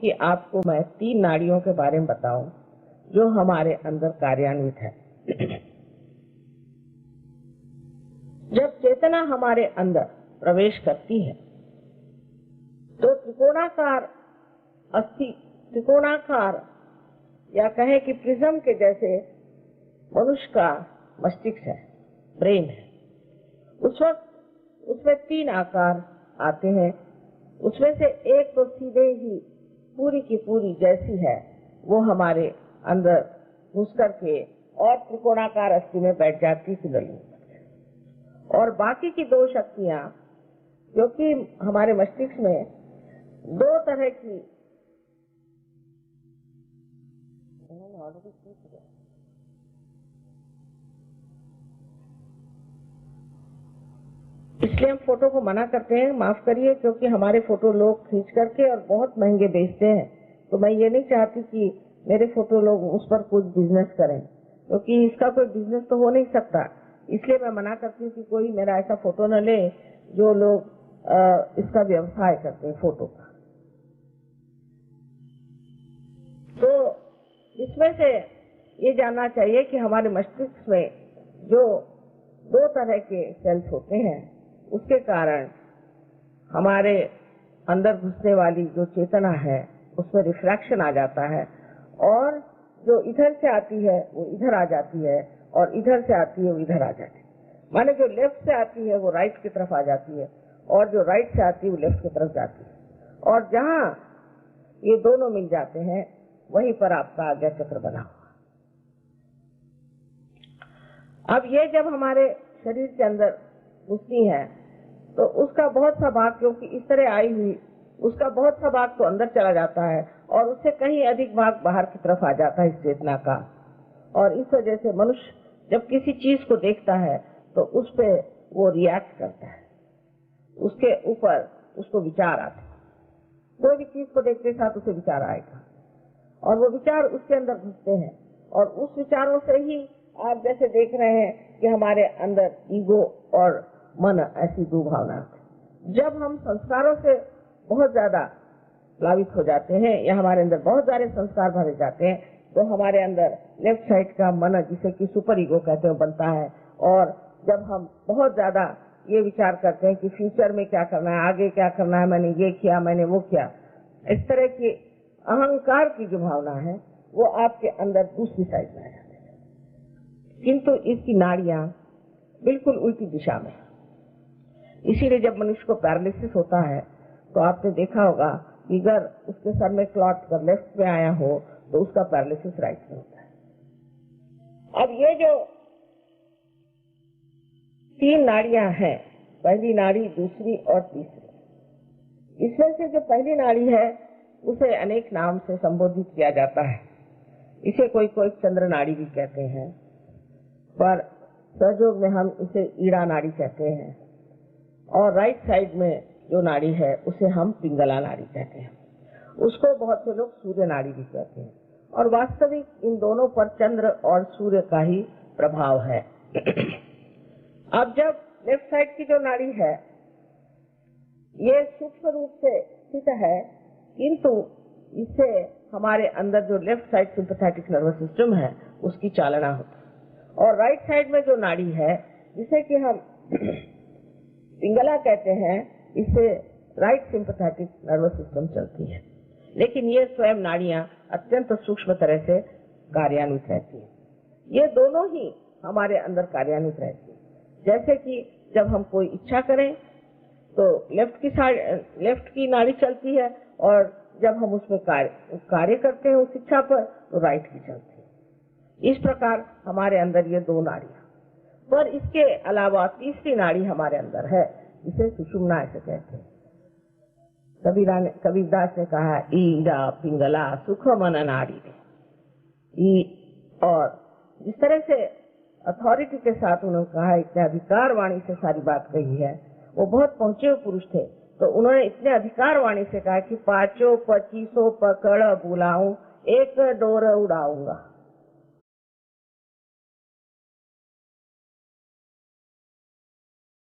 कि आपको मैं 3 नाड़ियों के बारे में बताऊं जो हमारे अंदर कार्यान्वित है। जब चेतना हमारे अंदर प्रवेश करती है तो त्रिकोणाकार या कहे कि प्रिज्म के जैसे मनुष्य का मस्तिष्क है, ब्रेन है। उस वक्त उसमें 3 आकार आते हैं। उसमें से एक तो सीधे ही पूरी की पूरी जैसी है वो हमारे अंदर घुस करके और त्रिकोणाकार अस्थि में बैठ जाती कुंडली, और बाकी की 2 शक्तियां जो कि हमारे मस्तिष्क में 2 तरह की इसलिए हम फोटो को मना करते हैं, माफ करिए, क्योंकि हमारे फोटो लोग खींच करके और बहुत महंगे बेचते हैं। तो मैं ये नहीं चाहती कि मेरे फोटो लोग उस पर कुछ बिजनेस करें, क्योंकि इसका कोई बिजनेस तो हो नहीं सकता। इसलिए मैं मना करती हूँ कि कोई मेरा ऐसा फोटो न ले जो लोग इसका व्यवसाय करते हैं फोटो का। तो इसमें से ये जानना चाहिए कि हमारे मस्तिष्क में जो 2 तरह के सेल्स होते हैं उसके कारण हमारे अंदर घुसने वाली जो चेतना है उसमें रिफ्रैक्शन आ जाता है, और जो इधर से आती है वो इधर आ जाती है, और इधर से आती है वो इधर आ जाती है। माने जो लेफ्ट से आती है वो राइट की तरफ आ जाती है, और जो राइट से आती है वो लेफ्ट की तरफ जाती है। और जहाँ ये दोनों मिल जाते हैं वहीं पर आपका आज्ञा चक्र बना हुआ। अब ये जब हमारे शरीर के अंदर घुसती है तो उसका बहुत सा भाग, क्योंकि इस तरह आई हुई, उसका बहुत सा भाग तो अंदर चला जाता है और उससे कहीं अधिक भाग बाहर की तरफ आ जाता है इस चेतना का। और इस वजह से मनुष्य जब किसी चीज को देखता है तो उस पे वो रिएक्ट करता है, उसके ऊपर उसको विचार आते हैं। कोई भी चीज को देखते साथ उसे विचार आएगा, और वो विचार उसके अंदर घुसते हैं, और उस विचारों से ही आप जैसे देख रहे हैं कि हमारे अंदर ईगो और मन ऐसी 2 भावना। जब हम संस्कारों से बहुत ज्यादा प्लावित हो जाते हैं या हमारे अंदर बहुत सारे संस्कार भरे जाते हैं तो हमारे अंदर लेफ्ट साइड का मन, जिसे कि सुपर ईगो कहते हैं, बनता है। और जब हम बहुत ज्यादा ये विचार करते हैं कि फ्यूचर में क्या करना है, आगे क्या करना है, मैंने ये किया, मैंने वो किया, इस तरह की अहंकार की जो भावना है वो आपके अंदर दूसरी साइड में आ जाती है। किंतु इसकी नाड़ियां बिल्कुल उल्टी दिशा में। इसीलिए जब मनुष्य को पैरालिसिस होता है तो आपने देखा होगा कि अगर उसके सर में क्लॉट अगर लेफ्ट में आया हो तो उसका पैरालिसिस राइट में होता है। अब ये जो 3 नाड़ियां हैं, पहली नाड़ी, दूसरी और तीसरी, इसमें से जो पहली नाड़ी है उसे अनेक नाम से संबोधित किया जाता है। इसे कोई चंद्र नाड़ी भी कहते हैं, पर सहयोग में हम इसे ईड़ा नाड़ी कहते हैं, और राइट साइड में जो नाड़ी है उसे हम पिंगला नाड़ी कहते हैं। उसको बहुत से लोग सूर्य नाड़ी भी कहते हैं, और वास्तविक इन दोनों पर चंद्र और सूर्य का ही प्रभाव है। अब जब लेफ्ट साइड की जो नाड़ी है ये सूक्ष्म रूप से स्थित है, किंतु इससे हमारे अंदर जो left side sympathetic nervous system है उसकी चालना होती है। और राइट साइड में जो नाड़ी है जिसे कि हम पिंगला कहते हैं, इससे राइट सिंपैथेटिक नर्वस सिस्टम चलती है। लेकिन ये स्वयं नाड़ियां अत्यंत सूक्ष्म तरह से कार्यान्वित रहती है। ये दोनों ही हमारे अंदर कार्यान्वित रहती है। जैसे कि जब हम कोई इच्छा करें तो लेफ्ट की नाड़ी चलती है, और जब हम उसमें कार्य करते हैं उस इच्छा पर तो राइट की चलती है। इस प्रकार हमारे अंदर ये 2 नाड़ियां, पर इसके अलावा तीसरी नाड़ी हमारे अंदर है जिसे सुषुम्ना ऐसे कहते हैं। कबीरदास ने कहा, ईड़ा पिंगला सुख मन नाड़ी में। और जिस तरह से अथॉरिटी के साथ उन्होंने कहा, इतने अधिकार वाणी से सारी बात कही है, वो बहुत पहुंचे हुए पुरुष थे, तो उन्होंने इतने अधिकार वाणी से कहा कि 5 25 पकड़ बुलाऊं, 1 डोर उड़ाऊंगा।